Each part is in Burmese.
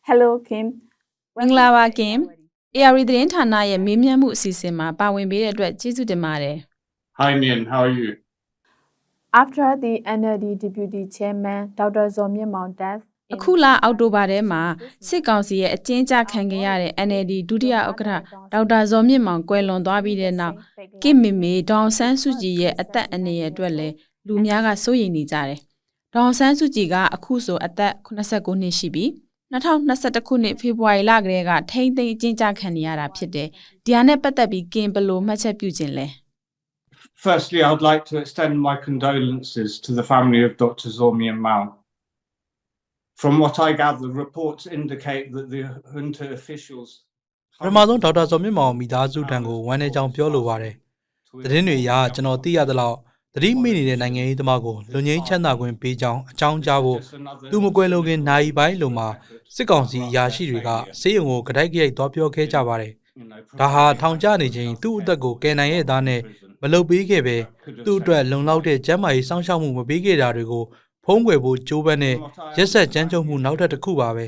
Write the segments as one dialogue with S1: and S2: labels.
S1: Hello Kim
S2: မင်္ဂလာပါကင် ARD သတင်းဌာနရဲ့မေးမြန်းမှုအစီအစဉ်မှာပါဝင်ပေးတဲ့အတွက်ကျေးဇူးတင်ပါတယ်
S3: Hi Nian, how are you?
S1: After the NLD Deputy Chairman Dr. Zomyamong death
S2: အခုလအောက်တိုဘာထဲမှာစစ်ကောင်စီရဲ့အကျဉ်းချခံခဲ့ရတဲ့ NLD ဒုတိယဥက္ကဋ္ဌဒေါက်တာဇော်မြင့်မောင်ကွယ်လွန်သွားပြီးတဲ့နောက်ကင်မေမေဒေါအောင်ဆန်းစုကြည်ရဲ့အသက်အန္တရာယ်အတွက်လည်းလူများကစိုးရိမ်နေကြတယ်ဒေါအောင်ဆန်းစုကြည်ကအခုဆိုအသက်89နှစ်ရှိပြီ2021ခုနှစ်ဖေဖော်ဝါရီလကတည်းကထိမ့်သိမ်းအကျဉ်းချခံနေရတာဖြစ်တယ်ဒီဟာနဲ့ပတ်သက်ပြီးကင်ဘလို့မှတ်ချက်ပြုခြင်းလဲ
S3: Firstly, I would like to extend my condolences to the family of Dr. Zomyamong. From what I gather, reports indicate that the junta officials
S4: ပထမဆုံးဒေါက်တာဇော်မြင့်မောင်မိသားစုထံကိုဝမ်းနည်းကြောင်းပြောလိုပါတယ်။သတင်းတွေအရကျွန်တော်သိရသလောက်သတိမိနေတဲ့နိုင်ငံရေးသမားကိုလူငင်းချမ်းသာခွင့်ပေးကြောင်းအကြောင်းကြားဖို့သူမကွယ်လွန်ခင်နိုင်ပိုင်းလိုမှာစစ်ကောင်စီအရာရှိတွေကစေယုံကိုကြိုက်ကြိုက်သွားပြောခဲ့ကြပါတယ်။ဒါဟာထောင်ကျနေခြင်းသူ့အသက်ကိုကယ်နိုင်ရဲ့သားနဲ့မလုပ်ပေးခဲ့ပဲသူ့အတွက်လုံလောက်တဲ့ကျန်းမာရေးစောင့်ရှောက်မှုမပေးခဲ့တာတွေကိုဖုံးကွယ်ဖို့ကြိုးပမ်းတဲ့ရက်ဆက်ကြမ်းကြုတ်မှုနောက်ထပ်တစ်ခုပါပဲ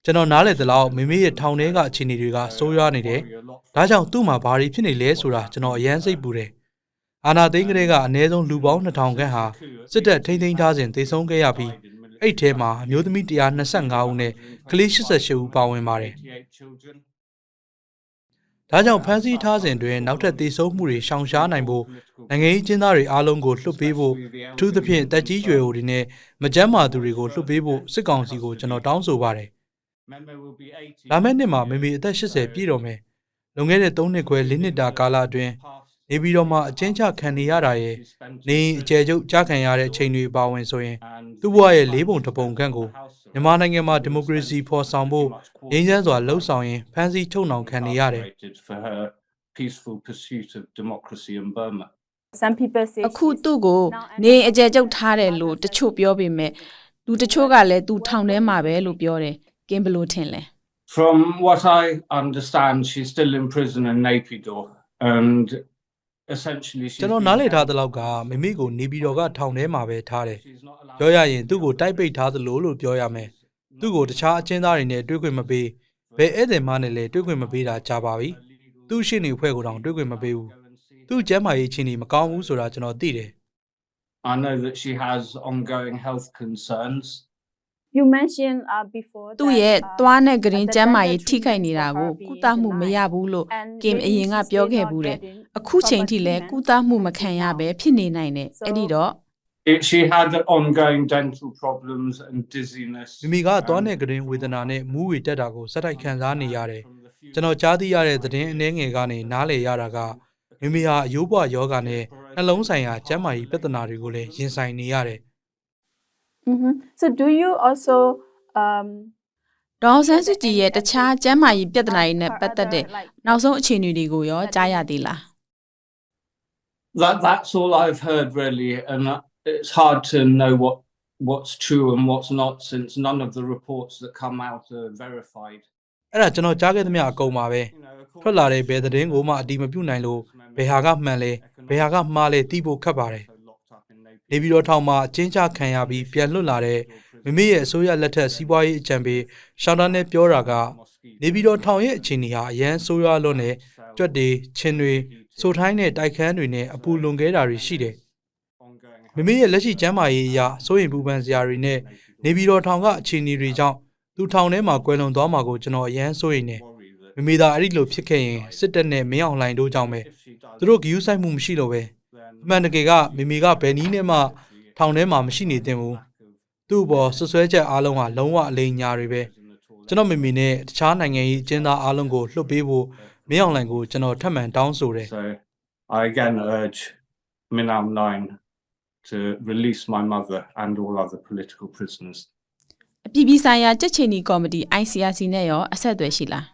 S4: ကျွန်တော်နားလည်သလောက်မိမိရဲ့ထောင်ထဲကအခြေအနေတွေကစိုးရွားနေတယ်။ဒါကြောင့်သူ့မှာဘာတွေဖြစ်နေလဲဆိုတာကျွန်တော်အယမ်းစိတ်ပူတယ်။အာနာသိန်းကလေးကအနည်းဆုံးလူပေါင်း2000ခန့်ဟာစစ်တပ်ထိန်းသိမ်းထားစဉ်သေဆုံးခဲ့ရပြီးအဲ့ထဲမှာအမျိုးသမီး125ဦးနဲ့ကလေး88ဦးပါဝင်ပါတယ်။ဒါကြောင့်ဖမ်းဆီးထားစဉ်တွင်နောက်ထပ်သေဆုံးမှုတွေရှောင်ရှားနိုင်ဖို့နိုင်ငံရေးကျင်းသားတွေအားလုံးကိုလွှတ်ပေးဖို့အထူးသဖြင့်တက်ကြီးရွယ်အိုတွေနဲ့မကျန်းမာသူတွေကိုလွှတ်ပေးဖို့စစ်ကောင်စီကိုကျွန်တော်တောင်းဆိုပါတယ်။လာမယ့်နှစ်မှာမေမေအသက်80ပြည့်တော်မယ်။လွန်ခဲ့တဲ့3နှစ်ခွဲ4နှစ်တာကာလအတွင်းနေပြည်တော်မှာအကျဉ်းချခံနေရတာရဲ့နေအကျယ်ချုပ်ကြားခံရတဲ့အချိန်တွေပါဝင်ဆိုရင်သူ့ဘဝရဲ့4ပုံ1ပုံခန့်ကိုမြန်မာနိုင်ငံမှာဒီမိုကရေစီဖော်ဆောင်ဖို့ငြိမ်းချမ်းစွာလှုပ်ဆောင်ရင်ဖမ်းဆီးချုပ်နှောင်ခံနေရတယ်။
S3: peaceful pursuit of democracy in Burma.
S1: Some people say
S2: အခုသူ့ကိုနေအကျယ်ချုပ်ထားတယ်လို့တချို့ပြောပေမဲ့လူတချို့ကလည်းသူထောင်ထဲမှာပဲလို့ပြောတယ်ကင်ဘလို့ထင်လဲ
S3: From what I understand, she's still in prison in Naypyidaw, and essentially
S4: ကျွန်တော်နားလည်ထားသလောက်ကမိမိကိုနေပြည်တော်ကထောင်ထဲမှာပဲထားတယ်။ပြောရရင်သူ့ကိုတိုက်ပိတ်ထားသလိုလို့ပြောရမယ်။သူ့ကိုတခြားအကျဉ်းသားတွေနဲ့တွေ့ခွင့်မပေးဘယ်ဧည့်သည်မှနဲ့လည်းတွေ့ခွင့်မပေးတာကြာပါပြီ။သူ့ရှင်းနေဖွဲ့ကိုတောင်တွေ့ခွင့်မပေးဘူး။သူ့ကျန်းမာရေးအခြေအနေမကောင်းဘူးဆိုတာကျွန်တော်သိတယ်။
S3: I know that she has ongoing health concerns.
S1: you mentioned before
S2: သူ့ရဲ့သွားနဲ့ဂရင်ကျမ်းမာရေးထိခိုက်နေတာကိုကုသမှုမရဘူးလို့ကင်အရင်ကပြောခဲ့ဘူးတဲ့အခုချိန်ထိလည်းကုသမှုမခံရပဲဖြစ်နေနိုင်တယ်အဲ့ဒီတော့
S3: She had ongoing dental problems and dizziness.
S4: မိမိကသွားနဲ့ဂရင်ဝေဒနာနဲ့မူးဝေတက်တာကိုစက်တိုက်ခံစားနေရတယ်။ကျွန်တော်ကြားသိရတဲ့သတင်းအနည်းငယ်ကနေနားလည်ရတာကမိမိဟာအယိုးပွားယောဂနဲ့နှလုံးဆိုင်ရာကျန်းမာရေးပြဿနာတွေကိုလည်းရင်ဆိုင်နေရတယ်။
S1: So do you also
S2: ဒေါအောင်ဆန်းစုကြည်ရဲ့တခြားကျန်းမာရေးပြဿနာတွေနဲ့ပတ်သက်တဲ့နောက်ဆုံးအခြေအနေတွေကိုရောကြားရသေးလား
S3: That's all I've heard really, and it's hard to know what's true and what's not since none of the reports that come out are verified.
S4: အဲ့ဒါကျွန်တော်ကြားခဲ့သမျှအကုန်ပါပဲထွက်လာတဲ့ဘယ်သတင်းကိုမှအတိမပြုနိုင်လို့ဘယ်ဟာကမှန်လဲဘယ်ဟာကမှားလဲသိဖို့ခက်ပါတယ်နေပြည်တော်ထောင်မှာအကျဉ်းချခံရပြီးပြန်လွတ်လာတဲ့မိမိရဲ့အစိုးရလက်ထက်စီးပွားရေးအကြံပေးရှောင်းတန်းနဲ့ပြောတာကနေပြည်တော်ထောင်ရဲ့အခြေအနေဟာအရန်ဆိုးရွားလွန်းတဲ့ကြွက်တွေချင်းတွေစိုးထိုင်းတဲ့တိုက်ခန်းတွေနဲ့အပူလွန်ခဲတာတွေရှိတယ်မိမိရဲ့လက်ရှိကျန်းမာရေးအရာစိုးရိမ်ပူပန်စရာတွေနဲ့နေပြည်တော်ထောင်ကအခြေအနေတွေကြောင့်သူထောင်ထဲမှာကွယ်လွန်သွားမှာကိုကျွန်တော်အရန်စိုးရိမ်နေမိမိသာအဲ့ဒီလိုဖြစ်ခဲ့ရင်စစ်တပ်နဲ့မင်းအောင်လှိုင်တို့ကြောင့်ပဲသူတို့ဂရုစိုက်မှုမရှိလို့ပဲအမှန်တကယ်ကမိမိကဘယ်နည်းနဲ့မှထောင်ထဲမှာမရှိနေသင့်ဘူးသူ့ဘောဆွဆွဲချက်အားလုံးဟာလုံးဝအလိမ်ညာတွေပဲကျွန်တော်မိမိနဲ့တခြားနိုင်ငံရေးအကျဉ်းသားအားလုံးကိုလွှတ်ပေးဖို့မင်းအောင်လှိုင်ကိုကျွန်တော်ထပ်မံတောင်းဆိုတယ်
S3: So I again urge Min Aung Hlaing to release my mother and all other political prisoners.
S2: အပြည်ပြည်ဆိုင်ရာကြက်ချီနီကော်မတီ ICRC နဲ့ရောအဆက်အသွယ်ရှိလား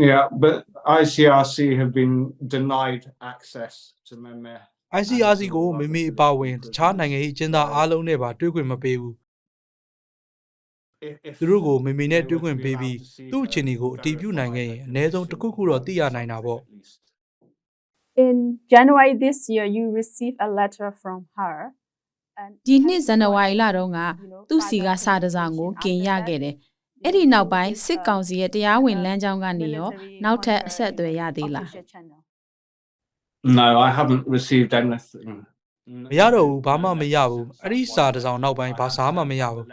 S3: Yeah, but ICRC have been denied access to Meme.
S4: ICRC ကိုမိမိအပါဝင်တခြားနိုင်ငံရေးအကျဉ်းသားအားလုံးနဲ့ပါတွေ့ခွင့်မပေးဘူးသူတို့ကိုမိမိနဲ့တွေ့ခွင့်ပေးပြီးသူ့အခြေအနေကိုအတည်ပြုနိုင်ခဲ့ရင်အနည်းဆုံးတစ်ခုခုတော့သိရနိုင်တာပေါ့
S1: in January this year you received a letter from her
S2: ဒီနှစ်ဇန်နဝါရီလတုန်းကသူ့စီကစာတစောင်ကိုကင်ရခဲ့တယ်အဲ့ဒီနောက်ပိုင်းစစ်ကောင်စီရဲ့တရားဝင်လမ်းကြောင်းကနေရောနောက်ထပ်အဆက်အသွယ်ရသေးလား
S3: No, I haven't received anything.
S4: မရတော့ဘူးဘာမှမရဘူးအဲ့ဒီစာတစ်စောင်နောက်ပိုင်းဘာစာမှမရဘူး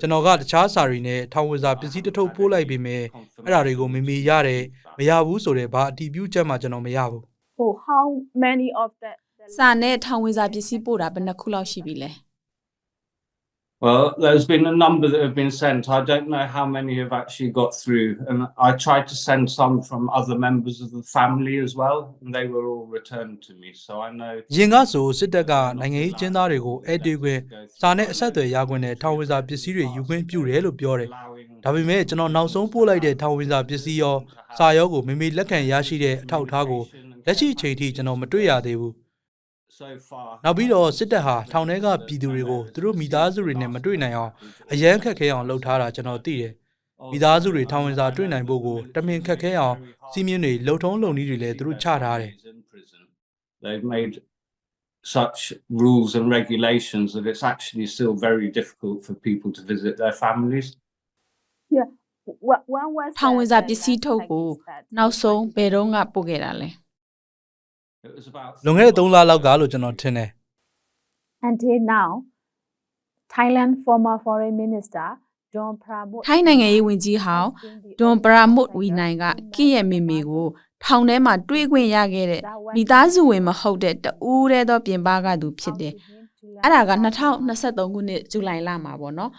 S4: ကျွန်တော်ကတခြားစာတွေနဲ့ထောင်ဝင်စာပစ္စည်းတစ်ထုပ်ပို့လိုက်ပြီးမယ်အဲ့ဒါတွေကိုမေရတယ်မရဘူးဆိုတော့ဘာအတီးပြုတ်ချက်မှကျွန်တော်မရဘူး
S1: Oh, how many of that?
S2: စာနဲ့ထောင်ဝင်စာပစ္စည်းပို့တာဘယ်နှခုလောက်ရှိပြီလဲ
S3: Well, there's been a number that have been sent. I don't know how many have actually got through. And I tried to send some from other members of the family as well, and they were all returned to me. So I know.
S4: ရင်ကဆိုစစ်တပ်ကနိုင်ငံရေးကျင်းသားတွေကိုအဲ့ဒီခွင့်စာနဲ့အဆက်အသွယ်ရခွင့်နဲ့ထောင်ဝင်စာပစ္စည်းတွေယူခွင့်ပြုတယ်လို့ပြောတယ်ဒါပေမဲ့ကျွန်တော်နောက်ဆုံးပို့လိုက်တဲ့ထောင်ဝင်စာပစ္စည်းရောစာရောကိုမိမိလက်ခံရရှိတဲ့အထောက်အထားကိုလက်ရှိအချိန်ထိကျွန်တော်မတွေ့ရသေးဘူး
S3: So far.
S4: နောက်ပြီးတော့စစ်တပ်ဟာထောင်ထဲကပြည်သူတွေကိုသူတို့မိသားစုတွေနဲ့မတွေ့နိုင်အောင်အရန်ခက်ခဲအောင်လုပ်ထားတာကျွန်တော်သိတယ်မိသားစုတွေထောင်ဝင်စာတွေ့နိုင်ဖို့ကိုတမင်ခက်ခဲအောင်စီးမြင့်တွေလှုပ်ထုံးလုံနည်းတွေလည်းသူတို့ချထားတယ်
S3: They've made such rules and regulations that it's actually still very difficult for people to visit their families.
S1: Yeah. When was
S2: ထောင်ဝင်စာပစ္စည်းထုတ်ကိုနောက်ဆုံးဘယ်တော့ကပို့ခဲ့တာလဲ
S3: It was about
S4: လွန်ခဲ့တဲ့3လလောက်ကလို့ကျွန်တော်ထင်တယ်
S1: until now, Thailand former foreign minister Don Pramod
S2: ထိုင်းနိုင်ငံရေးဝန်ကြီးဟောင်းဒွန်ပရာမုတ်ဝီနိုင်ကကင့်ရဲ့မိမိကိုထောင်ထဲမှာတွေးခွင့်ရခဲ့တဲ့မိသားစုဝင်မဟုတ်တဲ့တူးတဲ့သောပြင်ပကသူဖြစ်တယ်အဲ့ဒါက2023ခုနှစ်ဇူလိုင်လမှာပေါ့နော်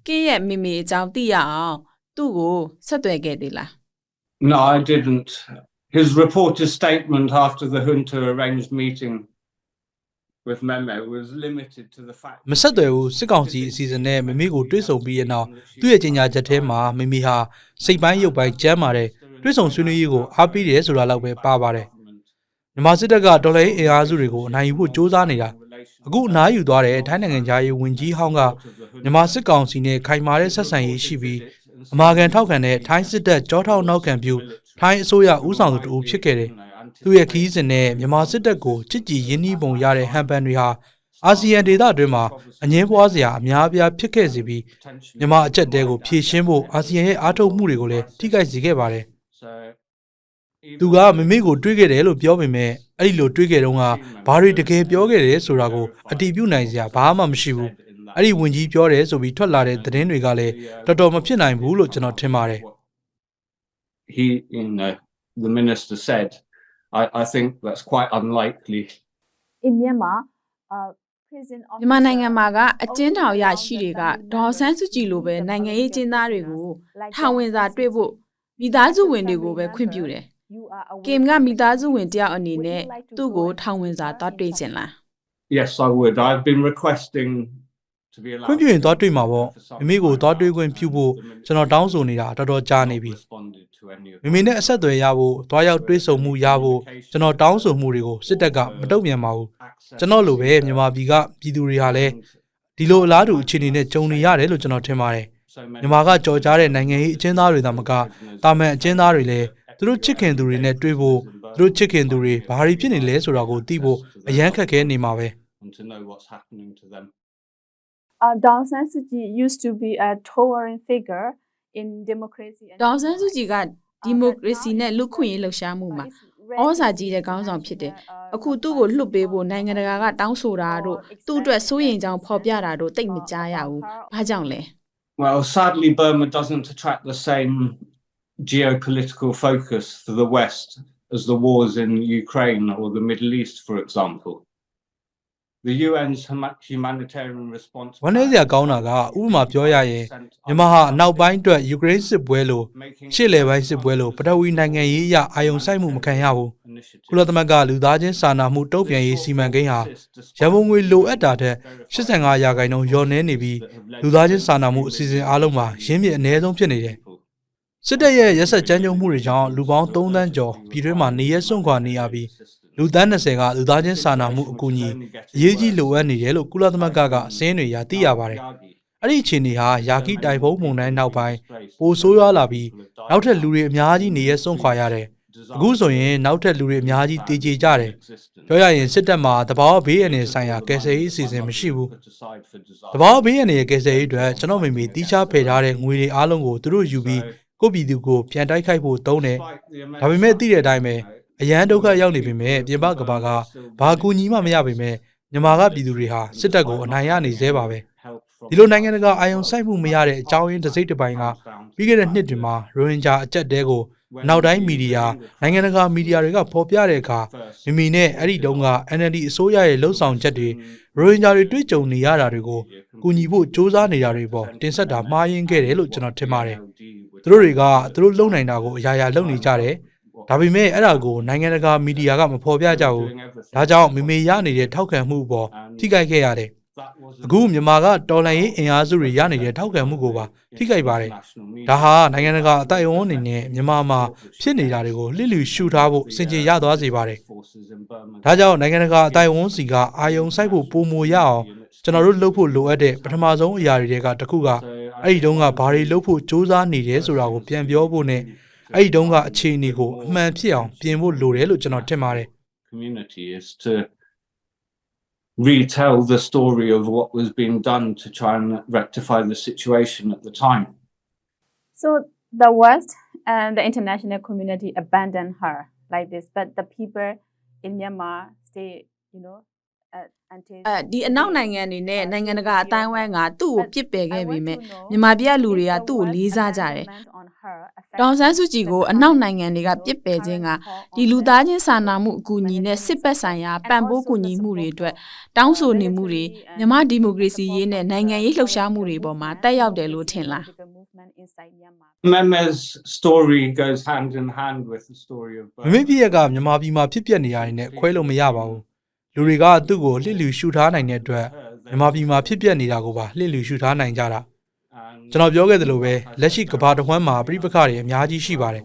S2: ကင့်ရဲ့မိမိအကြောင်းသိရအောင်သူ့ကိုဆက်သွယ်ခဲ့သေးလား
S3: No, I didn't. His reported statement after the junta arranged meeting with Meme was limited to the fact
S4: မဆက်သွယ်ဘူးစစ်ကောင်စီအစီအစဉ်နဲ့မိမိကိုတွေးဆုံပြီးရနောက်သူ့ရဲ့ကြီးညာချက်ထဲမှာမိမိဟာစိတ်ပိုင်းရုပ်ပိုင်းကျမ်းပါတယ်တွေးဆုံဆွေးနွေးရေးကိုအားပေးတယ်ဆိုတာလောက်ပဲပါပါတယ်မြန်မာစစ်တပ်ကဒေါ်လာအင်အားစုတွေကိုအနိုင်ယူဖို့စ조사နေတာအခုအနားယူသွားတဲ့ထိုင်းနိုင်ငံသားရေးဝန်ကြီးဟောင်းကမြန်မာစစ်ကောင်စီနဲ့ခိုင်မာတဲ့ဆက်ဆံရေးရှိပြီးအမာခံထောက်ခံတဲ့ထိုင်းစစ်တပ်ကြောထောက်နောက်ခံပြုထိုင်းအစိုးရဦးဆောင်သူတူဖြစ်ခဲ့တယ်သူ့ရဲ့ခီးစဉ်နဲ့မြန်မာစစ်တပ်ကိုချစ်ကြည်ရင်းနှီးပုံရတဲ့ဟန်ပန်တွေဟာအာဆီယံဒေသအတွင်းမှာအငင်းပွားစရာအများအပြားဖြစ်ခဲ့စီပြီးမြန်မာအချက်တဲကိုဖြည့်ရှင်းဖို့အာဆီယံရဲ့အားထုတ်မှုတွေကိုလည်းထိခိုက်စေခဲ့ပါတယ်
S3: so
S4: သူကမိမိကိုတွေးခဲ့တယ်လို့ပြောပေမဲ့အဲ့ဒီလိုတွေးခဲ့တော့ကဘာတွေတကယ်ပြောခဲ့တယ်ဆိုတာကိုအတည်ပြုနိုင်စရာဘာမှမရှိဘူးအဲ့ဒီဝန်ကြီးပြောတယ်ဆိုပြီးထွက်လာတဲ့သတင်းတွေကလည်းတော်တော်မဖြစ်နိုင်ဘူးလို့ကျွန်တော်ထင်ပါတယ်
S3: he, the minister said, I think that's quite unlikely.
S1: in Myanmar, prison
S2: မြန်မာနိုင်ငံမှာကအကျဉ်းထောင်ရရှိတွေကဒေါ်ဆန်းစုကြည်လိုပဲနိုင်ငံရေးကျင်းသားတွေကိုထောင်ဝင်စာတွေ့ဖို့မိသားစုဝင်တွေကိုပဲခွင့်ပြုတယ် ကင်ကမိသားစုဝင်တယောက်အနေနဲ့သူ့ကိုထောင်ဝင်စာသွားတွေ့ချင်လား
S3: Yes, I would. I've been requesting to be allowed.
S4: ခွင့်ပြုရင်သွားတွေ့မှာပေါ့မိမိကိုသွားတွေ့ခွင့်ပြုဖို့ကျွန်တော်တောင်းဆိုနေတာတော်တော်ကြာနေပြီမိမိနဲ့အဆက်အသွယ်ရဖို့သွားရောက်တွေ့ဆုံမှုရဖို့ကျွန်တော်တောင်းဆိုမှုတွေကိုစစ်တပ်ကမတုံ့ပြန်ပါဘူးကျွန်တော်လိုပဲမြန်မာပြည်ကပြည်သူတွေဟာလည်းဒီလိုအလားတူအခြေအနေနဲ့ကြုံနေရတယ်လို့ကျွန်တော်ထင်ပါတယ်မြန်မာကကြော်ကြားတဲ့နိုင်ငံရေးအကျဉ်းသားတွေသာမကတာမန်အကျဉ်းသားတွေလည်းသူတို့ချစ်ခင်သူတွေနဲ့တွေ့ဖို့သူတို့ချစ်ခင်သူတွေဘာတွေဖြစ်နေလဲဆိုတာကိုသိဖို့အရန်ခက်ခဲနေမှာပဲ
S3: and to know what's happening to them.
S1: Daw San Suu Kyi used to be a towering figure in democracy.
S2: ဒေါ်ဆန်းစုကြည်ကဒီမိုကရေစီနဲ့လူ့ခွင့်ရေးလှုပ်ရှားမှုမှာဩဇာကြီးတဲ့ခေါင်းဆောင်ဖြစ်တယ်အခုသူ့ကိုလွှတ်ပေးဖို့နိုင်ငံတကာကတောင်းဆိုတာတို့သူ့အတွက်စိုးရိမ်ကြောင်းဖော်ပြတာတို့တိတ်မကြားရဘူးဘာကြောင့်လဲ
S3: Well, sadly, Burma doesn't attract the same geopolitical focus for the West as the wars in Ukraine or the Middle East, for example. The UN's humanitarian response.
S4: ဝန်ထဲစရာကောင်းတာကဥပမာပြောရရင်မြန်မာဟာအနောက်ပိုင်းအတွက်ယူကရိန်းစစ်ပွဲလိုရှေ့လယ်ပိုင်းစစ်ပွဲလိုပထဝီနိုင်ငံရေးအရအာရုံစိုက်မှုမခံရဘူးကုလသမဂ္ဂလူသားချင်းစာနာမှုတုံ့ပြန်ရေးစီမံကိန်းဟာရန်ပုံငွေလိုအပ်တာတဲ့85%လျော့နည်းနေပြီးလူသားချင်းစာနာမှုအစီအစဉ်အားလုံးမှာရင်းမြစ်အနည်းဆုံးဖြစ်နေတယ်စစ်တပ်ရဲ့ရက်စက်ကြမ်းကြုတ်မှုတွေကြောင့်လူပေါင်း3သန်းကျော်ပြည်တွင်းမှာနေရစွန့်ခွာနေရပြီးလူသန်း20ကလူသားချင်းစာနာမှုအကူအညီအရေးကြီးလိုအပ်နေတယ်လို့ကုလသမဂ္ဂကအစည်းအဝေးတွေသိရပါတယ်။အဲ့ဒီအခြေအနေဟာယာကီတိုင်ဖုန်းမုန်တိုင်းနောက်ပိုင်းပိုဆိုးရွားလာပြီးနောက်ထပ်လူတွေအများကြီးနေရစွန့်ခွာရတဲ့ အခုဆိုရင်နောက်ထပ်လူတွေအများကြီးတည်ကြကြတယ်ပြောရရင်စစ်တပ်မှာတဘာဝဘေးရန်တွေဆိုင်ရာကယ်ဆယ်ရေးအစီအစဉ်မရှိဘူးတဘာဝဘေးရန်တွေကယ်ဆယ်ရေးအတွက်ကျွန်တော်မိမိတီးခြားဖယ်ထားတဲ့ငွေတွေအားလုံးကိုသူတို့ယူပြီးကိုပြည်သူကိုပြန်တိုက်ခိုက်ဖို့တုံးတယ်ဒါပေမဲ့သိတဲ့အတိုင်းပဲအရန်ဒုက္ခရောက်နေပေမဲ့ပြင်ပကဘာကဘာကူညီမှမရပေမဲ့မြန်မာကပြည်သူတွေဟာစစ်တပ်ကိုအနိုင်ရနေသေးပါပဲဒီလိုနိုင်ငံတကာအာယုံစိုက်မှုမရတဲ့အကြောင်းရင်းတစ်စိတ်တစ်ပိုင်းကပြီးခဲ့တဲ့နှစ်တွင်မှာရိုဟင်ဂျာအကြက်တဲကိုနောက်တိုင်းမီဒီယာနိုင်ငံတကာမီဒီယာတွေကဖော်ပြတဲ့အခါမိမိနဲ့အဲ့ဒီတုန်းက NLD အစိုးရရဲ့လှုပ်ဆောင်ချက်တွေရိုဟင်ဂျာတွေတွေ့ကြုံနေရတာတွေကိုကူညီဖို့စ조사နေတာတွေပေါ်တင်ဆက်တာမှားယွင်းခဲ့တယ်လို့ကျွန်တော်ထင်ပါတယ်သူတို့တွေကသူတို့လုံနိုင်တာကိုအရာရာလုပ်နေကြတယ်ဒါပေမဲ့အဲ့ဒါကိုနိုင်ငံတကာမီဒီယာကမဖော်ပြကြဘူးဒါကြောင့်မိမိရနေတဲ့ထောက်ခံမှုပေါ်ထိခိုက်ခဲ့ရတယ်အခုမြန်မာကတော်လှန်ရေးအင်အားစုတွေရနေတဲ့ထောက်ခံမှုကိုပါထိခိုက်ပါတယ်ဒါဟာနိုင်ငံတကာအတိုက်အဝန်းအနေနဲ့မြန်မာမှာဖြစ်နေတာတွေကိုလစ်လျူရှုထားဖို့စင်ကြယ်ရသွားစေပါတယ်ဒါကြောင့်နိုင်ငံတကာအတိုက်အဝန်းစီကအာယုံစိုက်ဖို့ပုံမရအောင်ကျွန်တော်တို့လှုပ်ဖို့လိုအပ်တဲ့ပထမဆုံးအရာတွေကတစ်ခုကအဲ့ဒီတုန်းကဘာတွေလှုပ်ဖို့စ조사နေတယ်ဆိုတာကိုပြန်ပြောဖို့နဲ့အဲ့ဒီတုန်းကအခြေအနေကိုအမှန်ဖြစ်အောင်ပြင်ဖို့လိုတယ်လို့ကျွန်တော်ထင်ပါတယ်
S3: community is to retell the story of what was being done to try and rectify the situation at the time.
S1: So the West and the international community abandoned her like this, but the people in Myanmar stay, until
S2: ဒီအနောက်နိုင်ငံတွေနဲ့နိုင်ငံတကာအတိုင်းအဝိုင်းကသူ့ကိုပြစ်ပယ်ခဲ့ပေမဲ့မြန်မာပြည်လူတွေကသူ့ကိုလေးစားကြတယ်ဒေါန်ဆန်းစုကြည်ကိုအနောက်နိုင်ငံတွေကပြစ်ပယ်ခြင်းကဒီလူသားချင်းစာနာမှုအကူအညီနဲ့စစ်ပတ်ဆိုင်ရာပံ့ပိုးကူညီမှုတွေအတွက်တောင်းဆိုနေမှုတွေမြန်မာဒီမိုကရေစီရေးနဲ့နိုင်ငံရေးလှုပ်ရှားမှုတွေပေါ်မှာတက်ရောက်တယ်လို့ထင်လား
S3: Meme's story goes hand in hand with the story of
S4: မမေပြရကမြန်မာပြည်မှာဖြစ်ပျက်နေရတဲ့နဲ့ခွဲလို့မရပါဘူးလူတွေကသူ့ကိုလှစ်လျူရှုထားနိုင်တဲ့အတွက်မြန်မာပြည်မှာဖြစ်ပျက်နေတာကိုပါလှစ်လျူရှုထားနိုင်ကြတာကျွန်တော်ပြောခဲ့သလိုပဲလက်ရှိကမ္ဘာတစ်ဝန်းမှာပြိပခါတွေအများကြီးရှိပါတယ်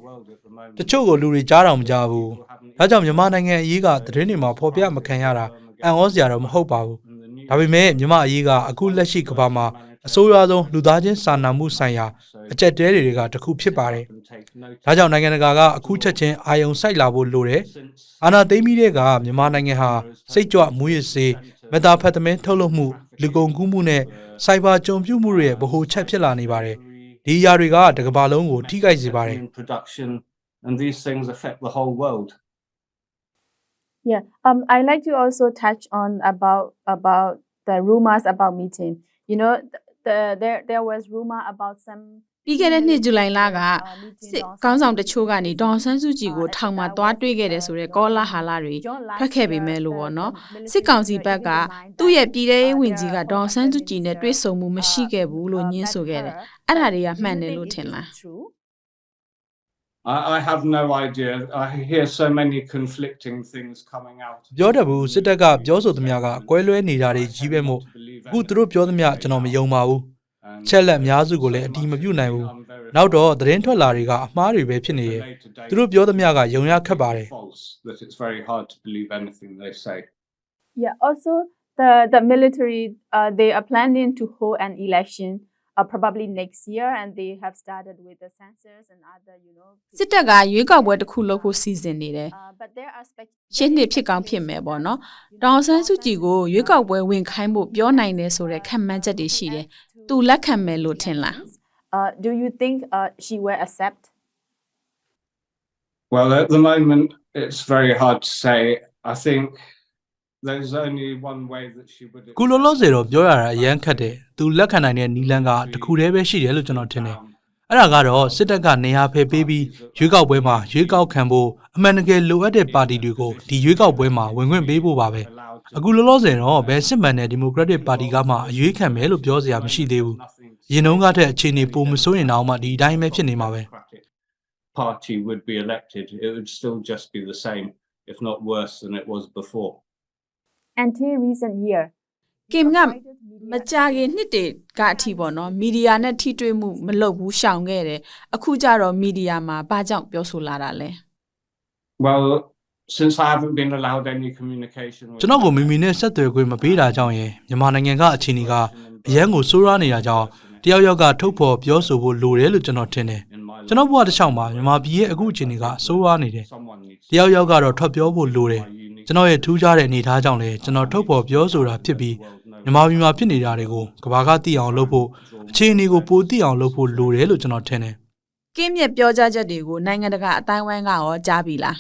S4: တချို့ကိုလူတွေကြားတော်မကြဘူးဒါကြောင့်မြန်မာနိုင်ငံအရေးကသတင်းတွေမှာဖော်ပြမခံရတာအံ့ဩစရာတော့မဟုတ်ပါဘူးဒါပေမဲ့မြန်မာအရေးကအခုလက်ရှိကမ္ဘာမှာအဆိုးရွားဆုံးလူသားချင်းစာနာမှုဆိုင်ရာအကျက်တဲတွေကတစ်ခုဖြစ်ပါတယ်ဒါကြောင့်နိုင်ငံတကာကအခုချက်ချင်းအာယုံစိုက်လာဖို့လိုတယ်အာဏာသိမ်းပြီးတဲ့ကမြန်မာနိုင်ငံဟာစိတ်ကြွမူရစ်စေးမက်သာဖက်သမင်းထုတ်လုပ်မှုလူကုန်ကူးမှုနဲ့စိုက်ဘာကြုံပြုမှုတွေရဲ့ဗဟိုချက်ဖြစ်လာနေပါတယ်ဒီအရာတွေကတကမ္ဘာလုံးကိုထိခိုက်စေပါတယ်
S3: and these things affect the whole world.
S1: Yeah, I like to also touch on about the rumors about meeting. There was rumor about some
S2: ပြီးခဲ့တဲ့နှစ်ဇူလိုင်လကစစ်ကောင်းဆောင်တချို့ကနေဒေါန်ဆန်းစုကြည်ကိုထောင်မှာတွားတွေ့ခဲ့တယ်ဆိုတဲ့ကောလာဟာလာတွေထွက်ခဲ့ပေမဲ့လို့ပေါ့နော်စစ်ကောင်စီဘက်ကသူ့ရဲ့ပြည်ထောင်ရေးဝန်ကြီးကဒေါန်ဆန်းစုကြည်နဲ့တွေ့ဆုံမှုမရှိခဲ့ဘူးလို့ညင်းဆိုခဲ့တယ်အဲ့ဒါတွေကမှန်တယ်လို့ထင်လား
S3: I have no idea. I hear so many conflicting things coming out.
S4: ပြောတတ်ဘူးစစ်တပ်ကပြောဆိုသမျှကအကွဲလွဲနေတာတွေကြီးပဲမို့အခုသူတို့ပြောသမျှကျွန်တော်မယုံပါဘူးချက်လက်အများစုကိုလည်းအတီးမပြုတ်နိုင်ဘူးနောက်တော့သတင်းထွက်လာတွေကအမှားတွေပဲဖြစ်နေရဲ့သူတို့ပြောသမျှကယုံရခက်ပါတယ်
S3: That it's very hard to believe anything they say.
S1: Yeah, also the military they are planning to hold an election probably next year and they have started with the census and other
S2: စစ်တပ်ကရွေးကောက်ပွဲတစ်ခုလုပ်ဖို့စီစဉ်နေတယ်
S1: but there are
S2: ရှင်းနှစ်ဖြစ်ကောင်းဖြစ်မယ်ပေါ့နော်ဒေါန်ဆန်းစုကြည်ကိုရွေးကောက်ပွဲဝင်ခိုင်းဖို့ပြောနိုင်တယ်ဆိုတဲ့ခံမှန်းချက်တွေရှိတယ်သူလက်ခံမယ်လို့ထင်လား
S1: do you think she will accept
S3: Well, at the moment it's very hard to say. I think there's only one way that she would
S4: ကုလောလောဆယ်တော့ပြောရတာအရန်ခက်တယ်သူလက်ခံနိုင်တဲ့နီလန်ကတခုတည်းပဲရှိတယ်လို့ကျွန်တော်ထင်တယ်အဲ့ဒါကတော့စစ်တပ်ကနေရာဖယ်ပေးပြီးရွေးကောက်ပွဲမှာရွေးကောက်ခံဖို့အမှန်တကယ်လိုအပ်တဲ့ပါတီတွေကိုဒီရွေးကောက်ပွဲမှာဝင်ခွင့်ပေးဖို့ပါပဲအခုလောလောဆယ်တော့ဘယ်စစ်မှန်တဲ့ဒီမိုကရက်တစ်ပါတီကမှအရွေးခံမယ်လို့ပြောစရာမရှိသေးဘူးရင်နှုံးကားတဲ့အခြေအနေပိုမစိုးရင်တော့မှဒီအတိုင်းပဲဖြစ်နေမှာပဲ
S3: party would be elected. It would still just be the same, if not worse than it was before.
S1: until recent year
S2: ကင်ကမကြာခင်နှစ်တွေကအထိပေါ့နော်မီဒီယာနဲ့ထိတွေ့မှုမလုပ်ဘူးရှောင်ခဲ့တယ်အခုကျတော့မီဒီယာမှာဘာကြောင့်ပြောဆိုလာတာလဲ
S3: Well, since I haven't been allowed any communication
S4: ကျွန်တော်ကိုမိမိနဲ့ဆက်သွယ်ခွင့်မပေးတာကြောင့်ရယ်မြန်မာနိုင်ငံကအခြေအနေကအရန်ကိုဆိုးရွားနေတာကြောင့်တယောက်ယောက်ကထုတ်ဖော်ပြောဆိုဖို့လိုတယ်လို့ကျွန်တော်ထင်တယ် ကျွန်တော်ဘဝတစ်ချောင်းမှာမြန်မာပြည်ရဲ့အခုအခြေအနေကစိုးရွားနေတယ်တယောက်ယောက်ကတော့ထွက်ပြောဖို့လိုတယ်ကျွန်တော်ရဲ့ထူးခြားတဲ့အနေအထားကြောင့်လည်းကျွန်တော်ထုတ်ဖော်ပြောဆိုတာဖြစ်ပြီးမြန်မာပြည်မှာဖြစ်နေတာတွေကိုကဘာကသိအောင်လုပ်ဖို့အခြေအနေကိုပိုသိအောင်လုပ်ဖို့လိုတယ်လို့ကျွန်တော်ထင်တယ်
S2: ကင်းမြတ်ပြောကြားချက်တွေကိုနိုင်ငံတကာအတိုင်းအဝိုင်းကရောကြားပြီလား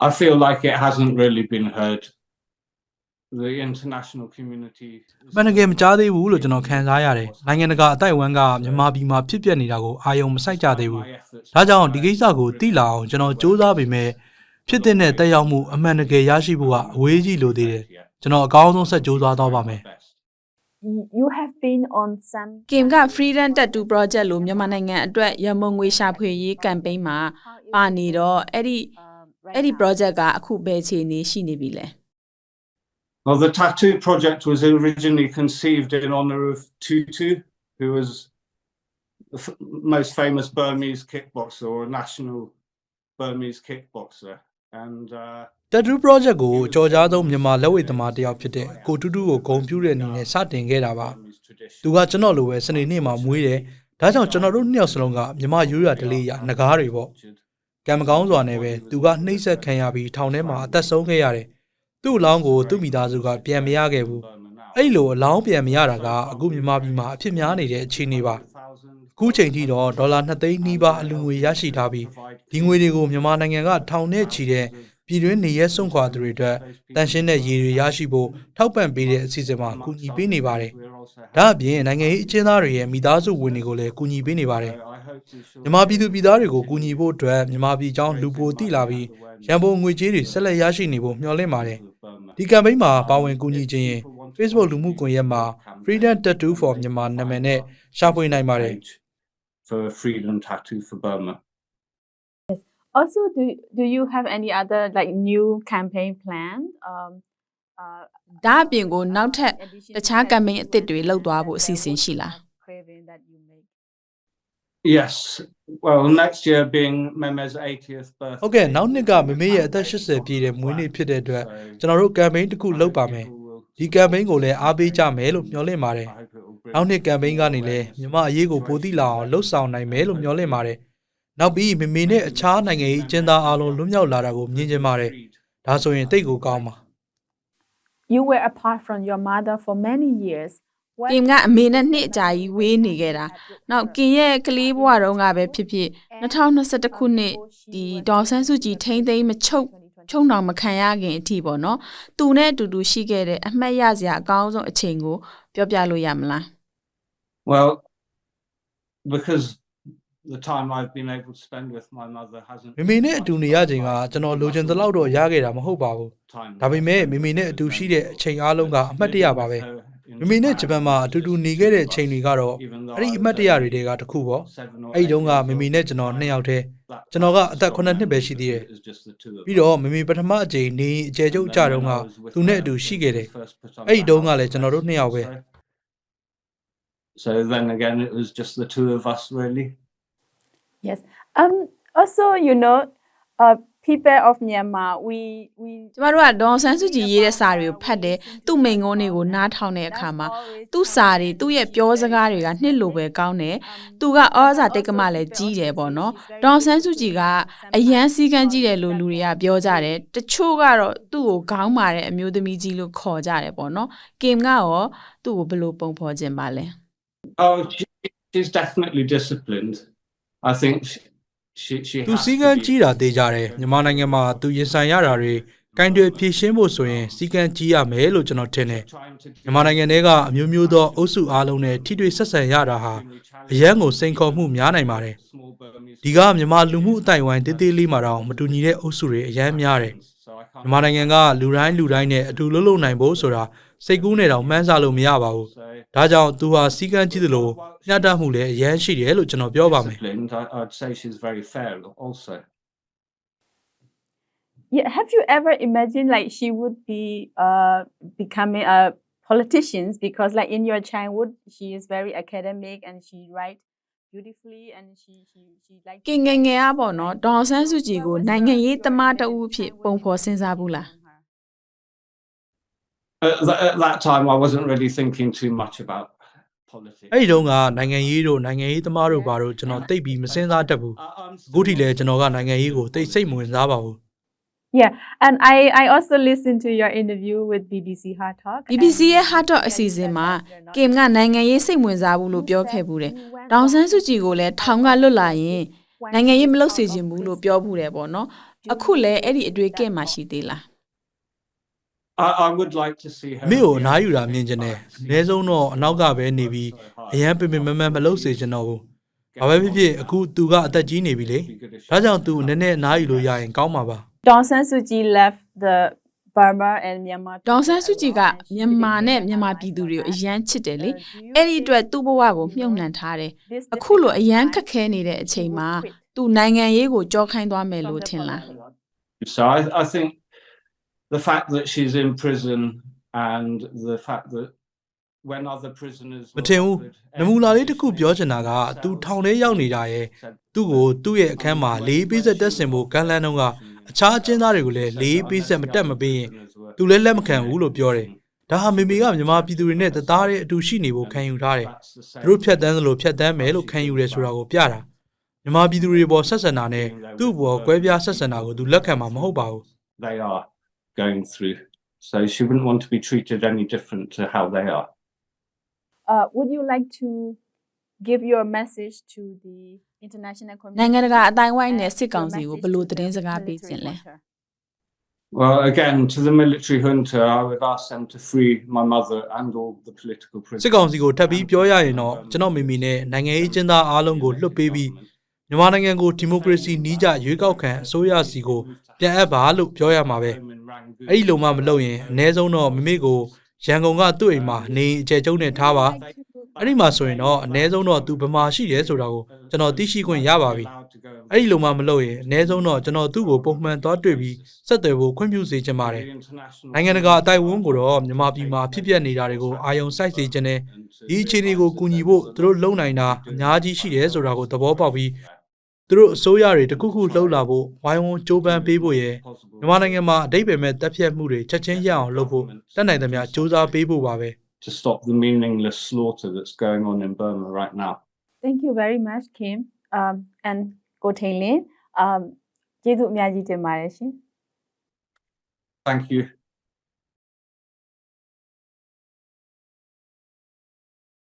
S3: I feel like it hasn't really been heard. The international community
S4: မနကမကြားသေးဘူးလို့ကျွန်တော်ခံစားရတယ်နိုင်ငံတကာအတိုင်းအဝန်းကမြန်မာပြည်မှာဖြစ်ပျက်နေတာကိုအာရုံမစိုက်ကြသေးဘူးဒါကြောင့်ဒီကိစ္စကိုသိလာအောင်ကျွန်တော်စူးစမ်းပေမဲ့ဖြစ်တဲ့တက်ရောက်မှုအမှန်တကယ်ရရှိဖို့ကအဝေးကြီးလိုသေးတယ်ကျွန်တော်အကောင်းဆုံးဆက်စူးစမ်းသွားပါမယ်
S1: You have been on some
S2: ကင်က Freedom Tattoo Project လို့မြန်မာနိုင်ငံအတွက်ရမုံငွေရှာဖွေရေး campaign မှာပါနေတော့အဲ့ဒီ project ကအခုဘယ်အခြေအနေရှိနေပြီလဲ
S3: Well, the tattoo project was originally conceived in honor of Tutu, who was the most famous Burmese kickboxer or a national Burmese kickboxer. And
S4: Tattoo project ကိုကြော်ကြားဆုံးမြန်မာလက်ဝှေ့သမားတစ်ယောက်ဖြစ်တဲ့ကိုတူတူကိုဂုဏ်ပြုတဲ့အနေနဲ့စတင်ခဲ့တာပါသူကကျွန်တော်လိုပဲစနေနေ့မှာမွေးတယ်ဒါကြောင့်ကျွန်တော်တို့နှစ်ယောက်စလုံးကမြန်မာရိုးရာဓလေ့ရငကားတွေပေါ့ကံမကောင်းစွာနဲ့ပဲသူကနှိမ့်ဆက်ခံရပြီးထောင်ထဲမှာအသက်ဆုံးခဲ့ရတယ်သူ့အလောင်းကိုသူ့မိသားစုကပြန်မရခဲ့ဘူးအဲ့လိုအလောင်းပြန်မရတာကအခုမြန်မာပြည်မှာအဖြစ်များနေတဲ့အခြေအနေပါအခုချိန်ထိတော့ဒေါ်လာ2သိန်းနီးပါးအလူငွေရရှိထားပြီးဒီငွေတွေကိုမြန်မာနိုင်ငံကထောင်နဲ့ချီတဲ့ပြည်တွင်းနေရဲစွန့်ခွာသူတွေအတွက်တန်ရှင်းတဲ့ရေတွေရရှိဖို့ထောက်ပံ့ပေးတဲ့အစီအစဉ်မှာကူညီပေးနေပါတယ်ဒါအပြင်နိုင်ငံရေးအကျဉ်းသားတွေရဲ့မိသားစုဝင်တွေကိုလည်းကူညီပေးနေပါတယ်မြန်မာပြည်သူပြည်သားတွေကိုကူညီဖို့အတွက်မြန်မာပြည်ကြောင်းလူပိုတိလာပြီးရန်ပုံငွေကြေးတွေဆက်လက်ရရှိနေဖို့မျှော်လင့်ပါတယ်ဒီ campaign မှာပါဝင်ကူညီခြင်းရင် Facebook လူမှုကွန်ရက်မှာ Freedom Tattoo for မြန်မာနာမည်နဲ့ရှာဖွေနိုင်ပါတယ်
S3: for Freedom Tattoo for Burma.
S1: Also, do you have any other like new campaign plan?
S2: ဒါအပြင်ကိုနောက်ထပ်တခြား campaign အသစ်တွေလုပ်သွားဖို့အစီအစဉ်ရှိလား
S3: Yes. Well, next year being Meme's 80th birthday.
S4: ဟုတ်ကဲ့နောက်နှစ်ကမမေရဲ့အသက်80ပြည့်တဲ့မွေးနေ့ဖြစ်တဲ့အတွက်ကျွန်တော်တို့ campaign တစ်ခုလုပ်ပါမယ်ဒီ campaign ကိုလည်းအားပေးကြမယ်လို့မျှော်လင့်ပါတယ်နောက်နှစ် campaign ကနေလည်းမြန်မာအရေးကိုပိုသိလာအောင်လှုပ်ဆောင်နိုင်မယ်လို့မျှော်လင့်ပါတယ်နောက်ပြီးမမေနဲ့အခြားနိုင်ငံရေးအကျဉ်းသားအားလုံးလွတ်မြောက်လာတာကိုမြင်ချင်ပါတယ်ဒါဆိုရင်တိတ်ကိုကောင်းပါ
S1: You were apart from your mother for many years.
S2: ကင်ကအမေနဲ့နှစ်အကြာကြီးဝေးနေခဲ့တာနောက်ကင်ရဲ့ကလေးဘဝတုန်းကပဲဖြစ်ဖြစ်2021ခုနှစ်ဒီဒေါ်ဆန်းစုကြည်ထိန်းသိမ်းမချုပ်နှောင်မခံရခင်အထိပေါ့နော်သူနဲ့အတူတူရှိခဲ့တဲ့အမှတ်ရစရာအကောင်းဆုံးအချိန်ကိုပြောပြလို့ရမလား
S3: Well, because the time I've been able to spend with my mother hasn't
S4: မမေနဲ့အတူနေရချိန်ကကျွန်တော်လိုချင်သလောက်တော့ရခဲ့တာမဟုတ်ပါဘူးဒါပေမဲ့မမေနဲ့အတူရှိတဲ့အချိန်အားလုံးကအမှတ်တရပါပဲမမေနဲ့ဂျပန်မှာအတူတူနေခဲ့တဲ့အချိန်တွေကတော့အဲ့ဒီအမှတ်တရတွေတွေကတခုပေါ့အဲ့ဒီတုန်းကမမေနဲ့ကျွန်တော်2ယောက်တည်းကျွန်တော်ကအသက်9နှစ်ပဲရှိသေးတယ်ပြီးတော့မမေပထမအကြိမ်နေအကျယ်ကျုပ်ကြတုန်းကသူနဲ့အတူရှိခဲ့တယ်အဲ့ဒီတုန်းကလည်းကျွန်တော်တို့2ယောက်ပဲ
S3: So then again it was just the two of us really.
S1: Yes. Also, you know, people of Myanmar, we
S2: ကျမတို့ကဒေါ်ဆန်းစုကြည်ရေးတဲ့စာတွေကိုဖတ်တယ်သူ့မိန်ကုန်းတွေကိုနားထောင်တဲ့အခါမှာသူ့စာတွေသူ့ရဲ့ပြောစကားတွေကနှစ်လိုပဲကောင်းတယ်သူကဩဇာတိတ်ကမလည်းကြီးတယ်ပေါ့နော်ဒေါ်ဆန်းစုကြည်ကအရန်စည်းကမ်းကြီးတယ်လို့လူတွေကပြောကြတယ်တချို့ကတော့သူ့ကိုခေါင်းမာတဲ့အမျိုးသမီးကြီးလို့ခေါ်ကြတယ်ပေါ့နော်ကင်ကရောသူ့ကိုဘယ်လိုပုံဖော်ခြင်းပါလဲ
S3: Oh, she's definitely disciplined. I think she
S4: သူစီကံကြီးတာသိကြတယ်မြန်မာနိုင်ငံမှာသူရင်ဆိုင်ရတာတွေကင်တွေဖြည့်ရှင်းဖို့ဆိုရင်စီကံကြီးရမယ်လို့ကျွန်တော်ထင်တယ်မြန်မာနိုင်ငံထဲကအမျိုးမျိုးသောအုပ်စုအားလုံးနဲ့ထိတွေ့ဆက်ဆံရတာဟာအရန်ကိုစိန်ခေါ်မှုများနိုင်ပါတယ်ဒီကမြန်မာလူမှုအတိုင်းဝိုင်းတေးသေးလေးမှာတော့မတူညီတဲ့အုပ်စုတွေအရန်များတယ်မြန်မာနိုင်ငံကလူတိုင်းနဲ့အတူလှုပ်နိုင်ဖို့ဆိုတာစိတ်ကူးနဲ့တောင်မှန်းဆလို့မရပါဘူးဒါကြောင့်သူဟာစီကံကြီးသလိုညှတမှုလည်းအရန်ရှိတယ်လို့ကျွန်တော်ပြောပါမယ်
S3: I'd say she's very fair also.
S1: Yeah, have you ever imagined like she would be becoming a politician because like in your childhood she is very academic and she writes beautifully and she like
S2: ကင်ငယ်ငယ်အားပေါ့နော်ဒေါ်ဆန်းစုကြည်ကိုနိုင်ငံရေးသမားတအုပ်ဖြစ်ပုံဖော်စဉ်းစားဘူးလား
S3: At that time I wasn't really thinking too much about politics.
S4: အဲ့ဒီတုန်းကနိုင်ငံရေးတို့နိုင်ငံရေးသမားတို့ဘာတို့ကျွန်တော်သိပ်ပြီးမစင်စားတတ်ဘူးအခုထိလဲကျွန်တော်ကနိုင်ငံရေးကိုသိပ်စိတ်မဝင်စားပါဘူး
S1: Yeah, and I also listened to your interview with BBC Hard Talk.
S2: BBC ရဲ့ Hard Talk အစီအစဉ်မှာကင်ကနိုင်ငံရေးစိတ်ဝင်စားဘူးလို့ပြောခဲ့ဘူးတယ်။ဒေါန်ဆန်းစုကြည်ကိုလည်းထောင်ကလွတ်လာရင်နိုင်ငံရေးမလုပ်စေချင်ဘူးလို့ပြောဘူးတယ်ပေါ့နော်။အခုလည်းအဲ့ဒီအတွေ့ကင်မှာရှိသေးလား
S3: I would like to see her.
S4: မိကိုအနားယူတာမြင်ချင်တယ်အနည်းဆုံးတော့အနောက်ကပဲနေပြီးအရန်ပင်ပင်မမလုပ်စေချင်တော့ဘူးဘာပဲဖြစ်ဖြစ်အခုသူကအသက်ကြီးနေပြီလေဒါကြောင့်သူနည်းနည်းအနားယူလို့ရရင်ကောင်းပါပါ
S1: Dawn San Suu Kyi left the Burma and Myanmar.
S2: ဒေါန်ဆန်းစုကြည်ကမြန်မာနဲ့မြန်မာပြည်သူတွေကိုအရန်ချစ်တယ်လေ။အဲ့ဒီအတွက်သူ့ဘဝကိုမြှုပ်နှံထားတယ်။အခုလိုအရန်ခက်ခဲနေတဲ့အချိန်မှာသူနိုင်ငံရေးကိုကြောခိုင်းသွားမယ်လို့ထင်လား
S3: So I think the fact that she's in prison and the fact that when other prisoners
S4: မထင်ဘူးနမူလာလေးတစ်ခုပြောချင်တာကသူထောင်ထဲရောက်နေတာရဲ့သူ့ကိုသူ့ရဲ့အခန်းမှာလေးပေးဆက်တက်ဆင်ဖို့ကမ်းလှမ်းတော့ကအခြားအကျဉ်းသားတွေကိုလည်းလေးပေးဆက်မတက်မပေးရင်သူလည်းလက်မခံဘူးလို့ပြောတယ်ဒါဟာမေမေကမြန်မာပြည်သူတွေနဲ့တသားတဲ့အတူရှိနေဖို့ခံယူထားတယ်သူတို့ဖြတ်တန်းသလိုဖြတ်တန်းမယ်လို့ခံယူတယ်ဆိုတာကိုပြတာမြန်မာပြည်သူတွေပေါ်ဆက်ဆံတာနဲ့သူ့ဘောကွဲပြားဆက်ဆံတာကိုသူလက်ခံမှာမဟုတ်ပါဘူး
S3: they are going through. So she wouldn't want to be treated any different to how they are.
S1: Would you like to give your message to the international community?
S2: နိုင်ငံတကာအတိုင်းဝိုင်းနဲ့စစ်ကောင်စီကိုဘယ်လိုသတင်းစကားပေးခြင်းလဲ
S3: Well, again, to the military junta, I would ask them to free my mother and all the political prisoners.
S4: စစ်ကောင်စီကိုထပ်ပြီးပြောရရင်တော့ကျွန်တော်မိမိနဲ့နိုင်ငံရေးကျင်းသားအားလုံးကိုလွှတ်ပေးပြီးမြန်မာနိုင်ငံကိုဒီမိုကရေစီနှီးကျရွေးကောက်ခံအစိုးရစီကိုပြန်အပ်ပါလို့ပြောရမှာပဲအဲ့ဒီလိုမှမလုပ်ရင်အ ਨੇ ဆုံးတော့မိမိကိုရန်ကုန်ကသူ့အိမ်မှာနေအကျယ်ကျုံနဲ့ထားပါအဲ့ဒီမှာဆိုရင်တော့အ ਨੇ ဆုံးတော့သူဘယ်မှာရှိတယ်ဆိုတာကိုကျွန်တော်သိရှိခွင့်ရပါပြီအဲ့ဒီလိုမှမလုပ်ရင်အ ਨੇ ဆုံးတော့ကျွန်တော်သူ့ကိုပုံမှန်သွားတွေ့ပြီးဆက်သွယ်ဖို့ခွင့်ပြုစေချင်ပါတယ်နိုင်ငံတကာအတိုင်းအဝန်ကိုတော့မြန်မာပြည်မှာဖြစ်ပျက်နေတာတွေကိုအာရုံစိုက်စေချင်တယ်ဒီအခြေအနေကိုကူညီဖို့သူတို့လုံနိုင်တာအများကြီးရှိတယ်ဆိုတာကိုသဘောပေါက်ပြီးသူတို့အစိုးရတွေတခုခုလှုပ်လာဖို့ဝိုင်းဝန်းကြိုးပမ်းပေးဖို့ရယ်မြန်မာနိုင်ငံမှာအတိတ်ပဲမဲ့တပ်ဖြတ်မှုတွေချက်ချင်းရအောင်လုပ်ဖို့တတ်နိုင်သမျှစ조사ပေးဖို့ပါပဲ
S3: to stop the meaningless slaughter that's going on in Burma right now.
S1: Thank you very much, Kim. And ကိုထိန်လင်းကျေးဇူးအများကြီးတင်ပါတယ်ရှင်
S3: Thank you.